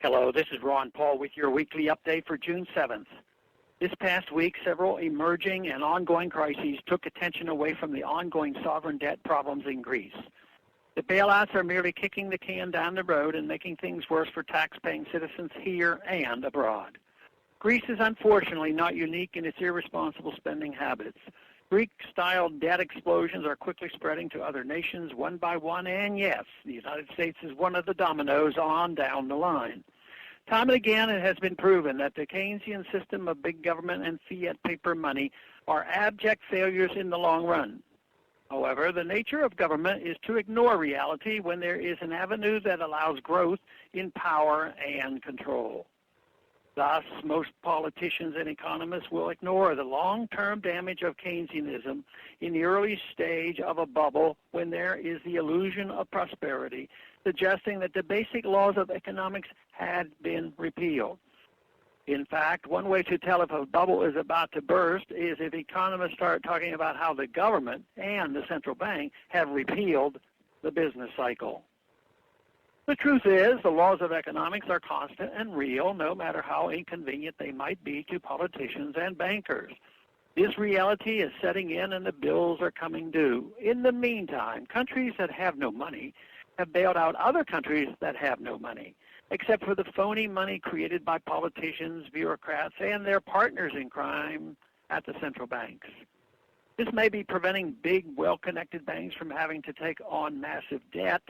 Hello, this is Ron Paul with your weekly update for June 7th. This past week, several emerging and ongoing crises took attention away from the ongoing sovereign debt problems in Greece. The bailouts are merely kicking the can down the road and making things worse for tax-paying citizens here and abroad. Greece is unfortunately not unique in its irresponsible spending habits. Greek-style debt explosions are quickly spreading to other nations one by one, and yes, the United States is one of the dominoes on down the line. Time and again, it has been proven that the Keynesian system of big government and fiat paper money are abject failures in the long run. However, the nature of government is to ignore reality when there is an avenue that allows growth in power and control. Thus, most politicians and economists will ignore the long-term damage of Keynesianism in the early stage of a bubble when there is the illusion of prosperity, suggesting that the basic laws of economics had been repealed. In fact, one way to tell if a bubble is about to burst is if economists start talking about how the government and the central bank have repealed the business cycle. The truth is, the laws of economics are constant and real, no matter how inconvenient they might be to politicians and bankers. This reality is setting in and the bills are coming due. In the meantime, countries that have no money have bailed out other countries that have no money, except for the phony money created by politicians, bureaucrats, and their partners in crime at the central banks. This may be preventing big, well-connected banks from having to take on massive debt,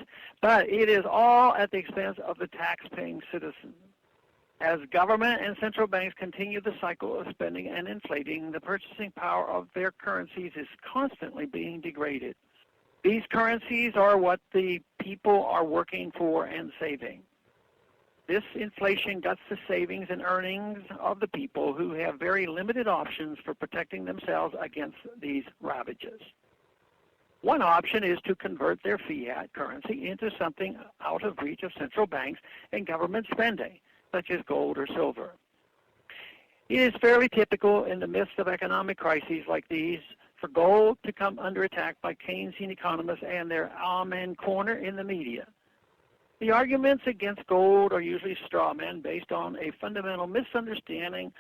but it is all at the expense of the tax-paying citizen. As government and central banks continue the cycle of spending and inflating, the purchasing power of their currencies is constantly being degraded. These currencies are what the people are working for and saving. This inflation guts the savings and earnings of the people who have very limited options for protecting themselves against these ravages. One option is to convert their fiat currency into something out of reach of central banks and government spending, such as gold or silver. It is fairly typical in the midst of economic crises like these for gold to come under attack by Keynesian economists and their amen corner in the media. The arguments against gold are usually straw men based on a fundamental misunderstanding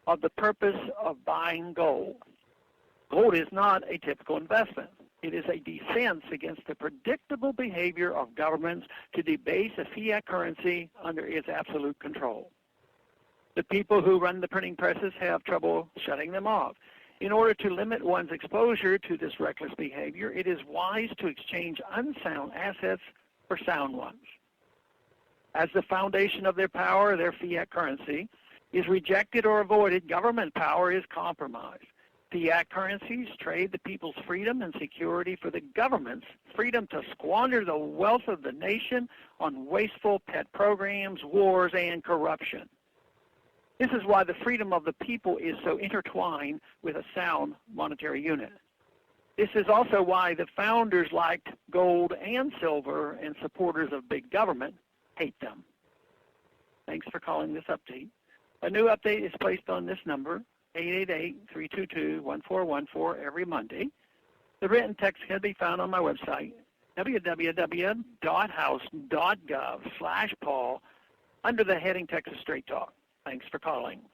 of the purpose of buying gold. Gold is not a typical investment. It is a defense against the predictable behavior of governments to debase a fiat currency under its absolute control. The people who run the printing presses have trouble shutting them off. In order to limit one's exposure to this reckless behavior, it is wise to exchange unsound assets for sound ones. As the foundation of their power, their fiat currency, is rejected or avoided, government power is compromised. Fiat currencies trade the people's freedom and security for the government's freedom to squander the wealth of the nation on wasteful pet programs, wars, and corruption. This is why the freedom of the people is so intertwined with a sound monetary unit. This is also why the founders liked gold and silver and supporters of big government hate them. Thanks for calling this update. A new update is placed on this number, 888-322-1414, every Monday. The written text can be found on my website, www.house.gov/Paul, under the heading Texas Straight Talk. Thanks for calling.